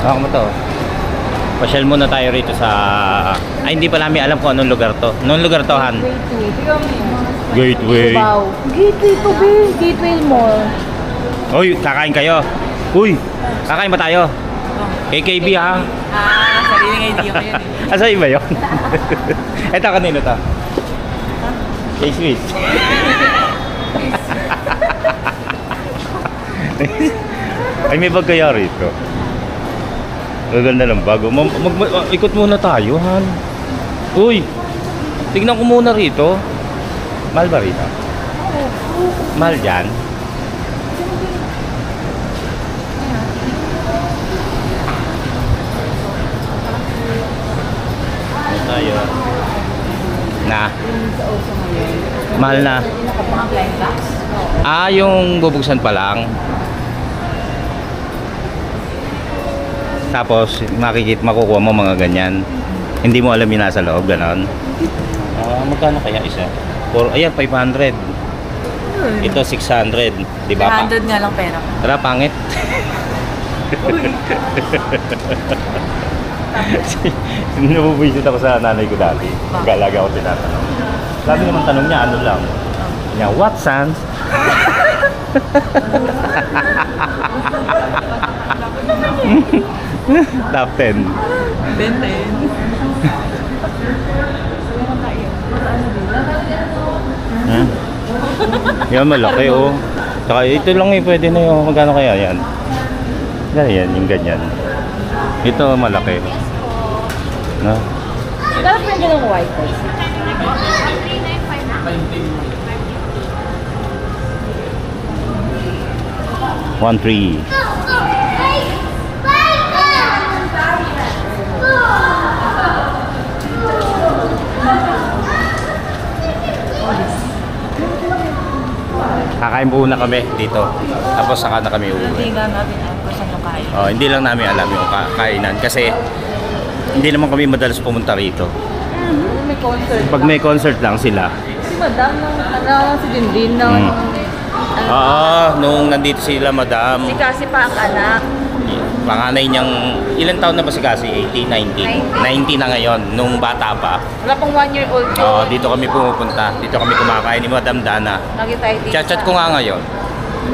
Ako mo to. Pasyal muna tayo rito sa... Ay, hindi pa namin alam kung anong lugar to. Anong lugar to, Han? Gateway. Wow. Gateway to be. Gateway Mall. Uy, kakain kayo. Uy, kakain ba tayo? KKB ha? Sariling idea ko yun eh. Asa iba yun? Ito kanino to? K-Swiss. Ay, may bag kaya rito. Gaganda ng bago. Ikot muna tayo, Han. Uy, tignan ko muna rito. Mahal ba rito? Mahal dyan? Tayo. Na. Mahal na. Ah, yung bubuksan pa lang. Tapos makukuha mo mga ganyan. Hindi mo alam yung nasa loob, ganon. Magkano kaya isa? Ayan, 500. Ito 600, di ba? 100 nga lang pera. Tara, pangit. Nabubuisit ako sa nanay ko dati. Galaga ako tinatanong. Sabi naman tanong niya, ano lang? Niya, what sans? Top 10. 10. Yan, malaki oh. Saka ito lang eh, pwede na yun. Magkano kaya yan? Ganyan, yung ganyan. Ito malaki. No? Kala pa yung ganang white. 1.3. Kakain muna kami dito. Tapos saka na kami uuwi. Hindi nga namin alam kung saan yung kain. Oh, hindi lang namin alam yung kainan kasi hindi naman kami madalas pumunta rito. May concert. Pag may concert lang sila. Si Madam, si Dindin na. Oo, nung nandito sila, Madam. Si Kasi pa ang anak. Panganay niyang, ilang taon na ba si Kasi? 80, 90? 90 na ngayon, nung bata pa. Wala pang 1 year old yun. Oo, dito kami pumupunta. Dito kami kumakain ni Madam Dana. Lagi tayo dito. Chat-chat ko nga ngayon.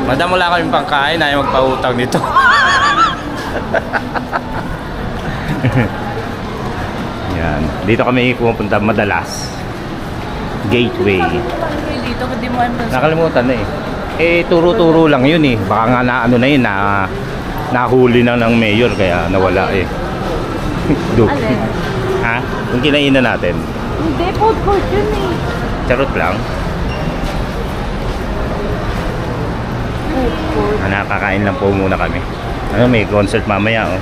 Madam, wala kaming pangkain, ayaw magpautang nito. Yan, dito kami pumupunta madalas. Gateway. Dito, hindi mo alam. Nakalimutan na eh. Eh, turo-turo lang yun eh. Baka nga na ano na yun, nahuli na ng mayor kaya nawala eh. Alin? Ha? Yung kinainan natin. Hindi, food court yun eh. Charot lang. Food court. Nakakain lang po muna kami. Ano, may concert mamaya oh.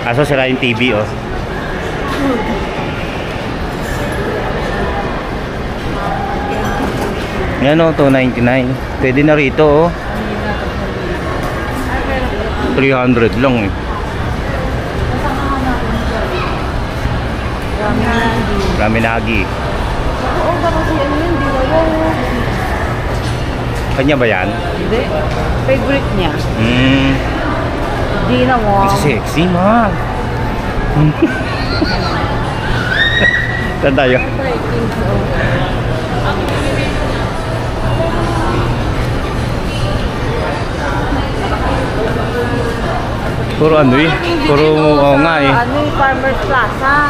Kaso sila yung TV oh. Yan oh, 299. Pwede na rito oh. 300 lang eh. Ramen-nagi. Oo, baka kasi ano yun, di ba? Kanya ba yan? Hindi. Favorite niya. Di na mo. Ang sexy, ma. Saan tayo? Puro ano eh. Puro oo nga eh. Ano yung Farmers Plaza?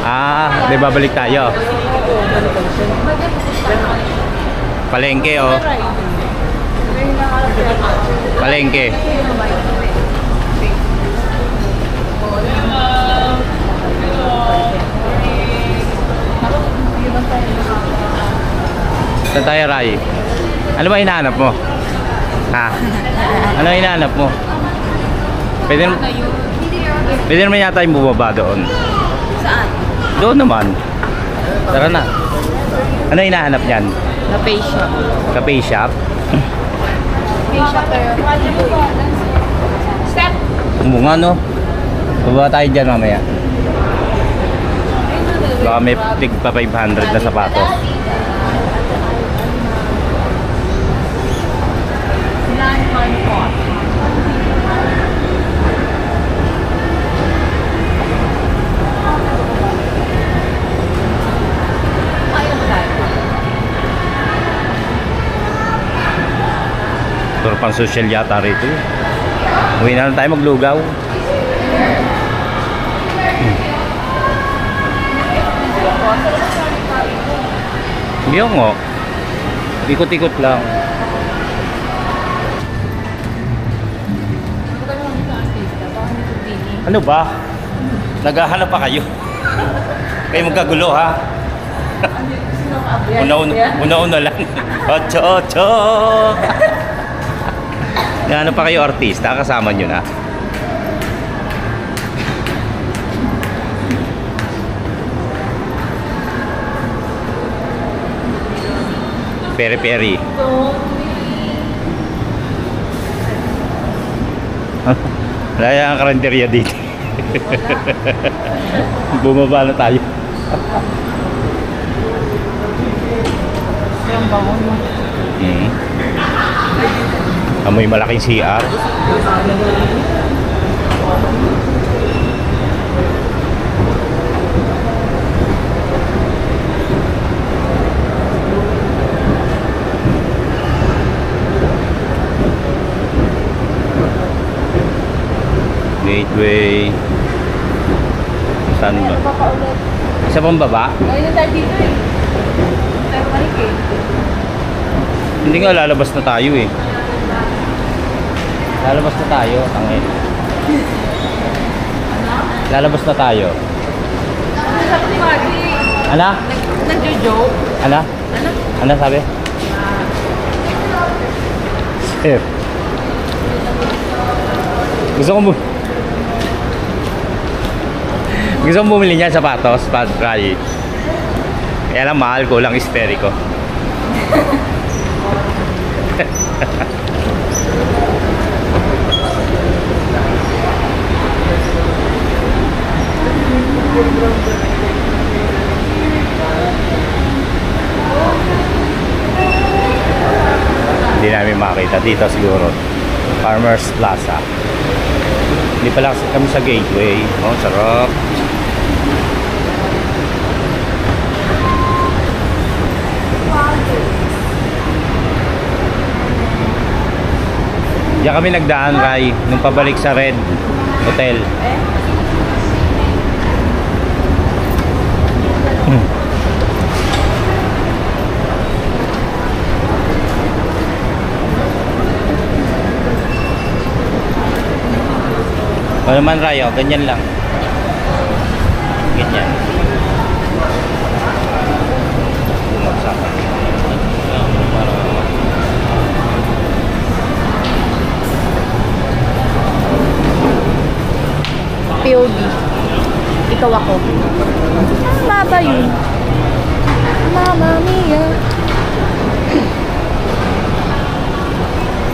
Ah, di ba balik tayo? Palengke oh. Palengke. Saan tayo, Ray? Ano ba hinahanap mo? Ha? Ano hinahanap mo? Pwede naman yata yung bumaba doon. Saan? Doon naman. Tara na. Ano hinahanap niyan? Na face shop. Cafe shop? Face shop pero. Step! Bunga no? Baba tayo dyan mamaya. Baka may tig pa 500 na sapatos. Puro pang social yata rito. Uwi na lang tayo maglugaw. Hindi nga. Ikot-ikot lang. Ano ba? Naghahanap pa kayo? Kayo magkagulo ha? Una-una lang. Ocho. Ano pa kayo artista? Kasama nyo na. Peri-peri. Wala yung karinderya dito. Bumaba na tayo. Yung bangon mo. Amoy malaking CR. Gateway. Saan ba? Isa pang baba? Ngayon tayo dito eh. Tayo balik eh. Hindi nga, lalabas na tayo eh. Lalabas na tayo, tangin. Lalabas na tayo. Ano sabi ni Margie? Ano? Nagjo-joke? Ano? Ano? Ano sabi? Sir. Gusto kong bumili niyan sapatos, pad fry. Kaya lang mahal ko lang isteri ko. Hindi namin makita dito siguro. Farmers Plaza. Hindi pala kami sa Gateway. Oh, sarap. Diyan kami nagdaan kay nung pabalik sa Red Hotel. O naman Rayo, ganyan lang. Ganyan. Bumagsak. POD. Ikaw ako. Tama ba yun? Mamma mia.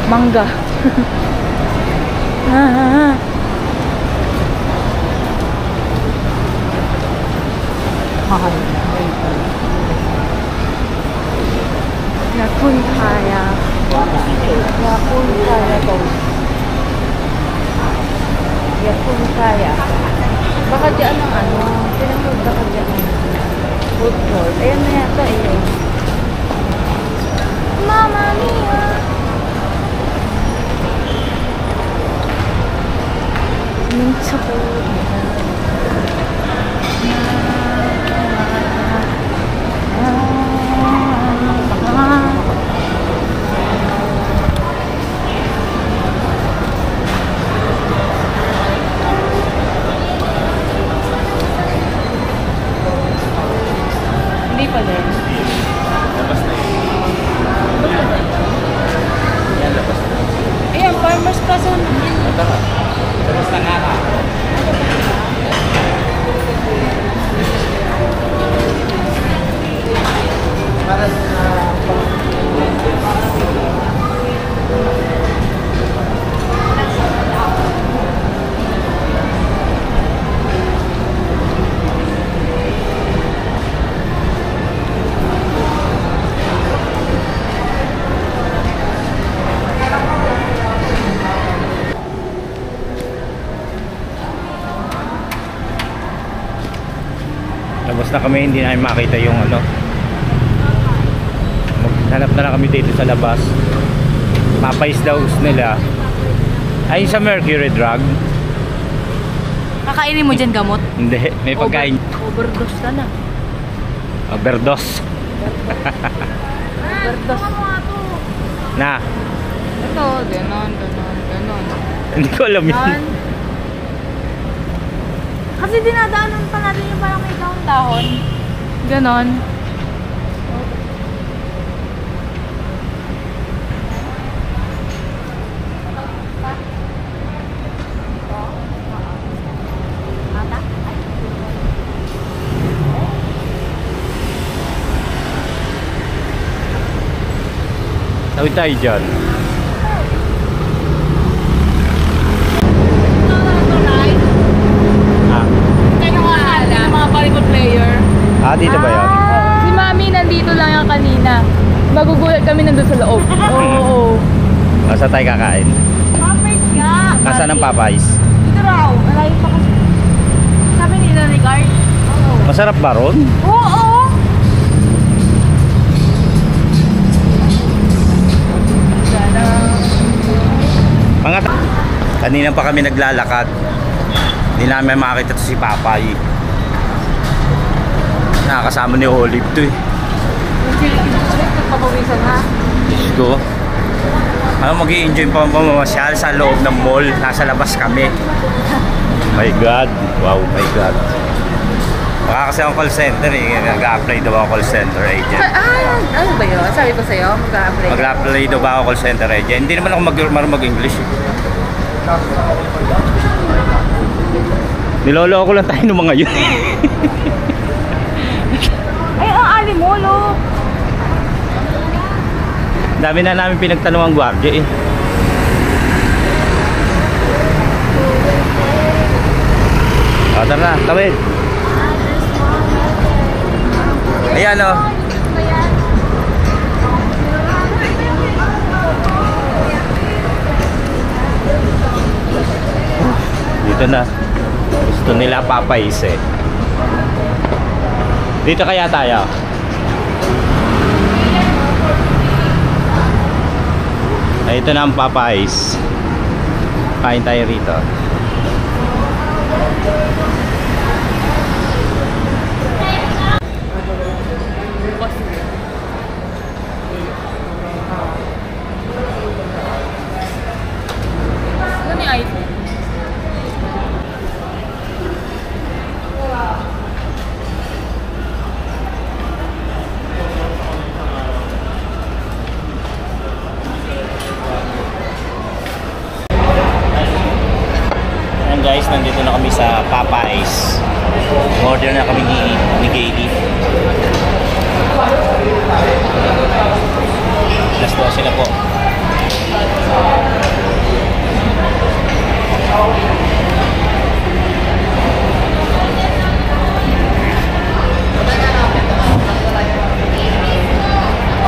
Mangga. Mahal. Yakun kaya. Yakun kaya to. Yakun kaya. Baka dyan ang ano. Pinanood baka dyan ang food court. Ayan na yata eh. Mamma mia. Minsa ko. Hindi pa din. Labas na yun. Yan, labas na. Ayan, Farmers Plaza. Tara. Labas na nga ka. Labas na kami, hindi namin makita yung ano. Maghanap na lang kami dito sa labas. Papay's daw gusto nila. Ay, sa Mercury Drug. Kakainin mo dyan gamot? Hindi, may pagkain. Overdose ka na. Overdose. Overdose. Na. Ito, ganon. Hindi ko alam yun. Ganon. Kasi dinadaanan pa natin yung parang may dahon. Ganon. Tawid tayo dyan. Mga volleyball player. Ah, dito ba yan? Si Mami nandito lang yan kanina. Magugulat kami nandun sa loob. Oo. Masa tayo kakain? Papay's nga. Nasaan ang Papay's? Dito raw. Malayo pa kasi. Sabi nila ni Guard. Oo. Masarap ba ron? Oo. Kanina pa kami naglalakad. Hindi namin makakita to si Papay. Nakakasama ni Olive to eh. Nagpapawisan ha? Diyos ko. Ano, mag-i-enjoy pa mamasyal sa loob ng mall. Nasa labas kami. My God. Wow, my God. Baka kasi ang call center eh. Nag-a-apply daw ako call center agent. Ano ba yun? Sabi ko sa'yo, mag-a-apply. Mag-a-apply daw ba ako call center agent? Hindi naman ako marunong mag-English eh. Niloloko lang tayo ng mga yun. Ay, ang alimolo. Dami na namin pinagtanong ang gwardiya eh. O, tara na, tawid. Ayan o. Dito na. Gusto nila Papay's eh. Dito kaya tayo. Ay, ito na ang Papay's. Kain tayo rito. Ano ni iPhone? Ayan guys, nandito na kami sa Papay's. Order na kami ni Gaily. Alas 12 na po.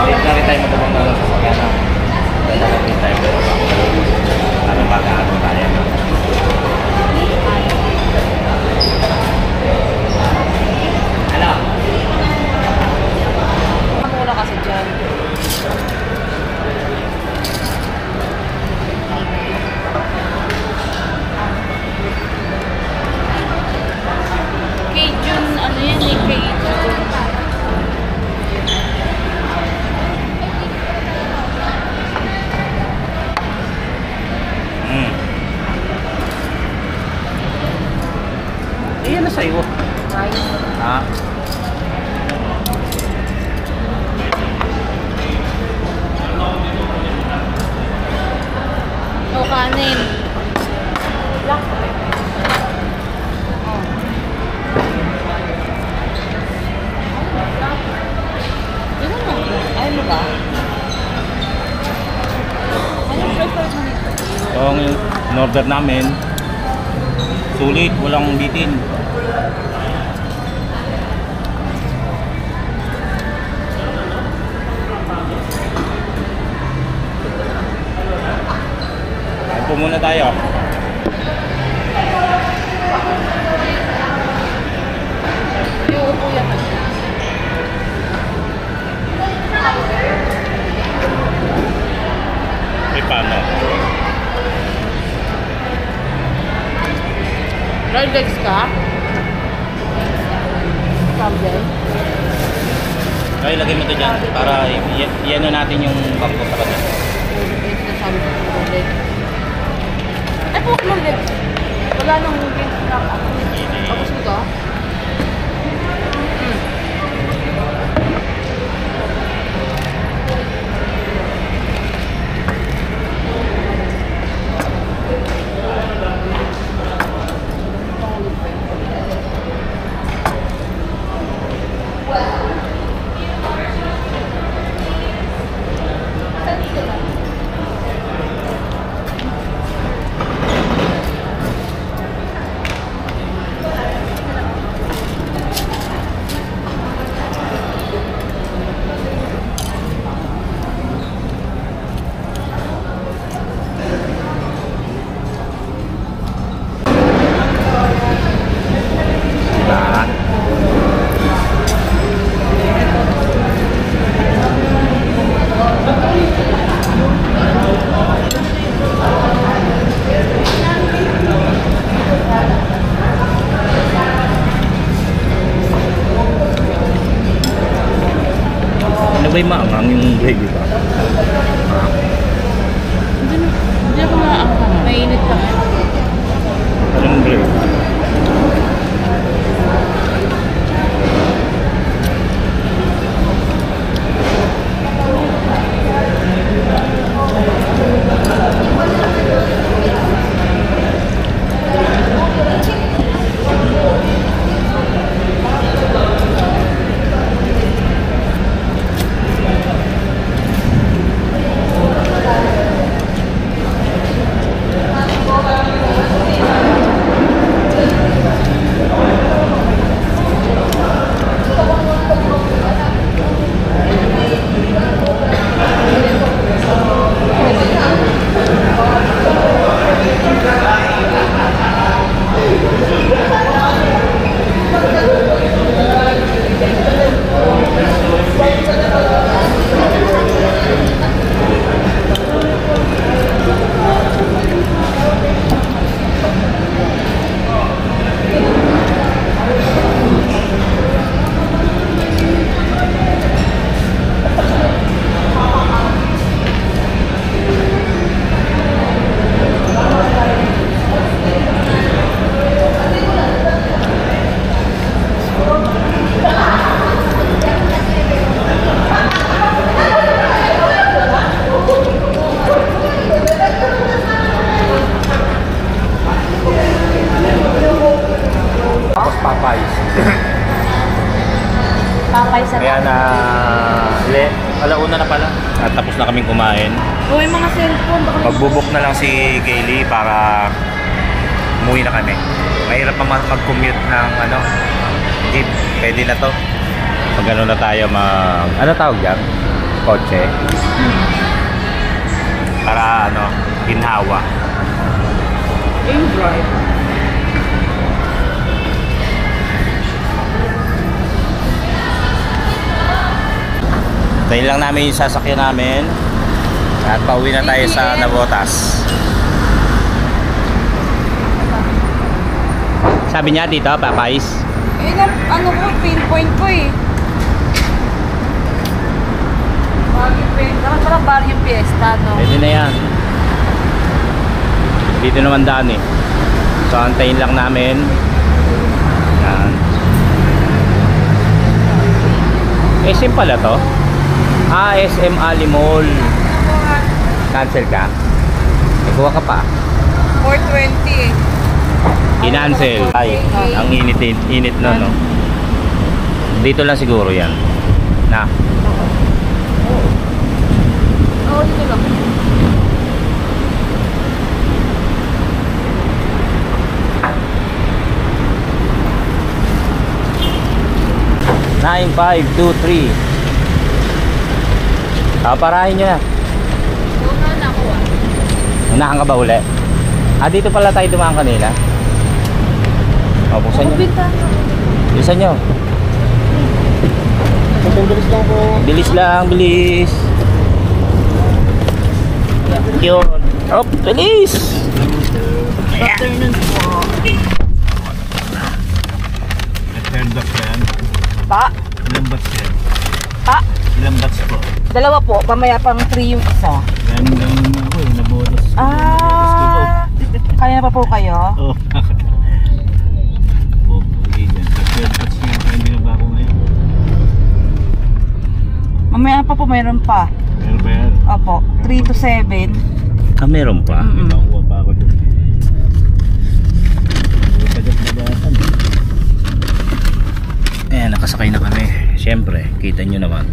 Wait na rin tayo magabang na lang sa sakyan. Dalagang din tayo. Ano ba ano tayo? Hello. Mura kasi dyan. Cajun, ano yan eh, Cajun. Iyan na sa'yo. Rice. Ha? O kanin. Black. Oh. Ano mo? Ayaw mo ba? Anong prefer mo nito? Yung in-order namin, sulit, walang bitin. Kain po muna tayo. Yung upo yan. Dry legs ka? Sabi. Ay, lagay mo to dyan para i-ano natin yung bangko sa kanya. Sabi ko, dry legs. Ay, po mo legs. Wala nang legs na ako. Tapos ito? Ano ba yung maangang yung gravy ba? Hindi ako naaangkang. Mainit pa. Anong gravy? Papay sa Kaya na, alauna na pala. At tapos na kaming kumain. Uy, mga cellphone. Baka Magbubok na lang si Kaylee para umuwi na kami. Mahirap pa mag-commute ng jeep. Pwede na to. Pag ano na tayo ano tawag yan? Kotse. Para ginhawa. in drive. Tayo lang namin yung sasakyan namin. At pauwi na tayo sa Navotas. Sabi niya dito, Papay's. Ano ko, pinpoint ko eh. Dapat pala Barrio Fiesta, no? Pwede na yan. Dito naman daan eh. So antayin lang namin. Yan. SM pala to? SM Ali Mall. Cancel ka? Nagawa ka pa? 420. Kinancel. Ay, ang init na no. Dito lang siguro yan. Na. Oo, dito lang. Nine, 5, 2, 3. Parahin nyo na. Doon na ako ah. Unahan ka ba uli? Dito pala tayo dumaan kanina. Buksan nyo. Bilisan nyo. Bilis lang po. Bilis lang, bilis. Yun. Bilis! Afternoon po. batch ba yan? Pa? Ilang batch yan? Pa? Ilang batch po? Dalawa po, pamaya pang 3 yung isa. Ganun lang ako eh, nabotos. Ah, kaya pa po kayo? Oo. Okay, yan. Third batch yung kaya binaba ko ngayon. Mamaya pa po, mayroon pa. Meron ba yan? Opo, 3 to 7. Ah, meron pa? May makuha pa ako doon. Ayan, nakasakay na kami. Siyempre, kita nyo naman.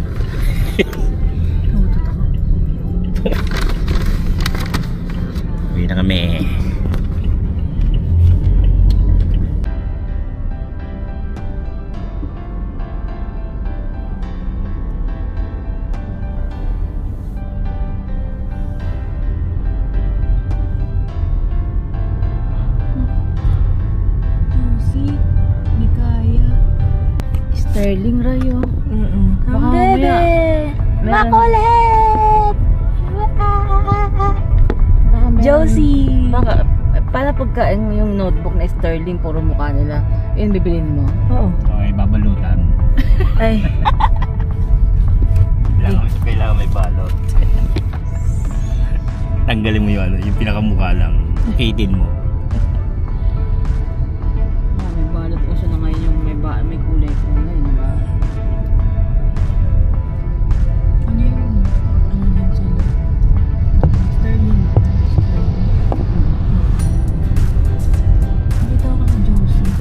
Uwi na kami. Sterling Rayo. Ang bebe! Makulit! Josie! Baka, para pagkain mo yung notebook na Sterling, puro mukha nila, yun bibilin mo. Oo. Okay, babalutan. Ay, Kailangan may balot. Tanggalin mo yung ano, yung pinakamukha lang. Kitin mo. May balot uso na ngayon yung may kulay-kulay, di ba? ano yun? Ano yun sa'yo? Sterling. Nakita ko kay Josie.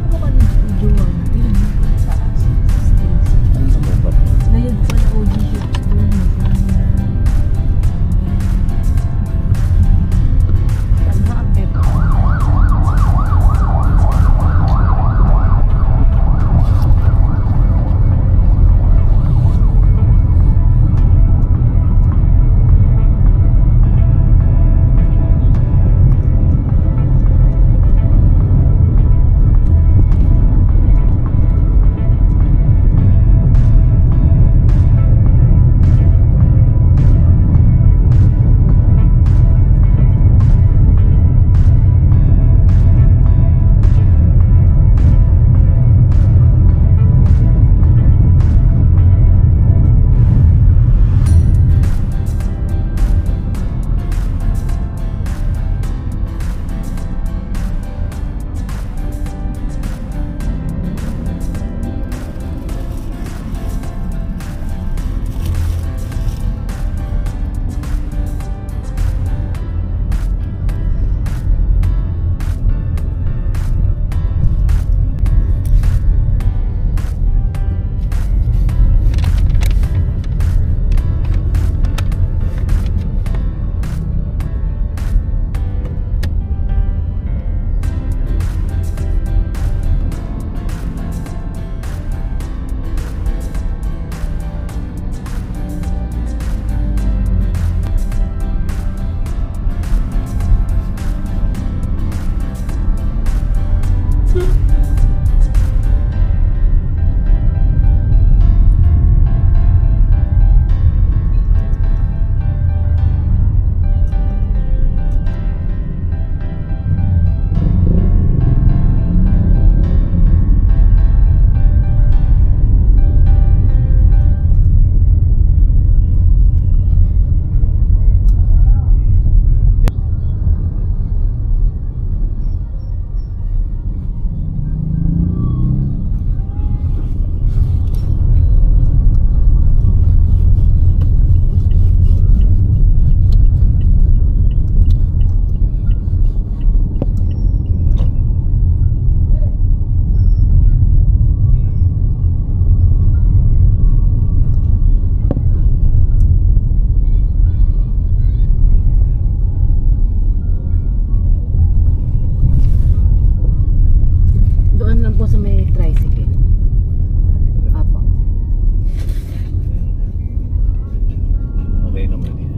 Ako ka ni Joan. Tingnan mo kung taas. Stacy. Ano sa baba po? Nayad pala OG ships doon. Tanda ang pepa.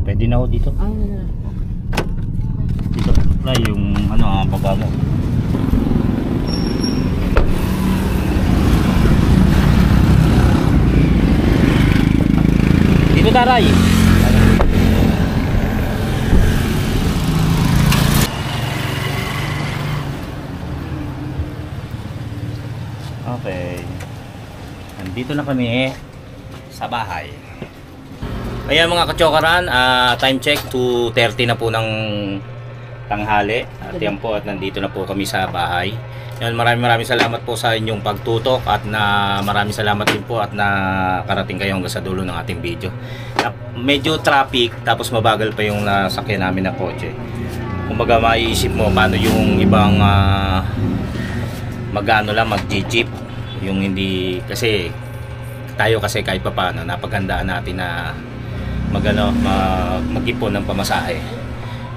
Pwede na ako dito. Dito na yung ano, baba mo. Dito taray. Okay. Dito na kami sa bahay. Ayan mga kachokaran, time check 2:30 na po ng tanghali. At yan po, at nandito na po kami sa bahay. Yan, maraming salamat po sa inyong pagtutok at maraming salamat din po at nakarating kayo hanggang sa dulo ng ating video. Medyo traffic, tapos mabagal pa yung nasakyan namin na kotse. Kumbaga maiisip mo paano yung ibang mag-jeep, yung hindi, kasi tayo kasi kahit pa paano napaghandaan natin na mag-ipon ng pamasahe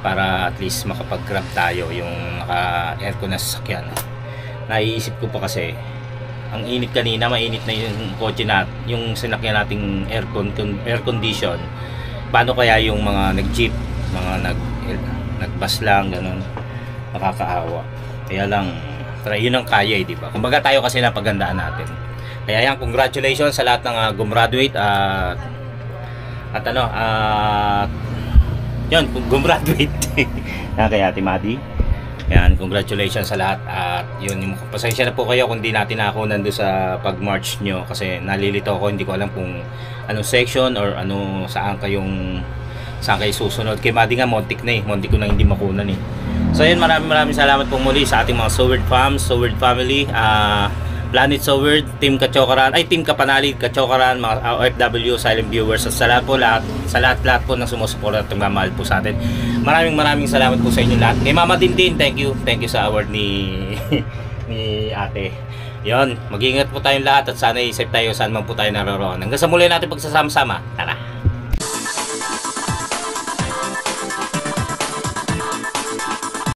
para at least makapag-grab tayo yung naka-aircon na sasakyan. Naiisip ko pa kasi ang init kanina, mainit na yung kotse yung sinakyan nating air condition. Paano kaya yung mga nag-jeep, mga nag-bus lang, ganun, nakakaawa. Kaya lang yun ang kaya, di ba? Kumbaga tayo kasi napaghandaan natin. Kaya yan, congratulations sa lahat ng gumraduate yun, gumraduate kay Ate Madi. Yan, congratulations sa lahat. At yun, pasensya na po kayo kung di natin ako nando sa pag-march nyo, kasi nalilito ako, hindi ko alam kung anong section or saan kayo susunod. Kay Madi nga, montik ko na hindi makunan eh. So yun, maraming salamat po muli sa ating mga Soward fams, Soward family, Planet Soward, Team Kachokaran, Team Kapanali, Kachokaran, mga OFW, silent viewers, at sa lahat po ng sumusuporta at nagmamahal po sa atin. Maraming salamat po sa inyo lahat. Kay Mama Tintin, thank you sa award ni ate. Yon, mag-ingat po tayong lahat at sana safe tayo saan man po tayo naroroon. Hanggang sa muli natin pagsasama-sama. Tara!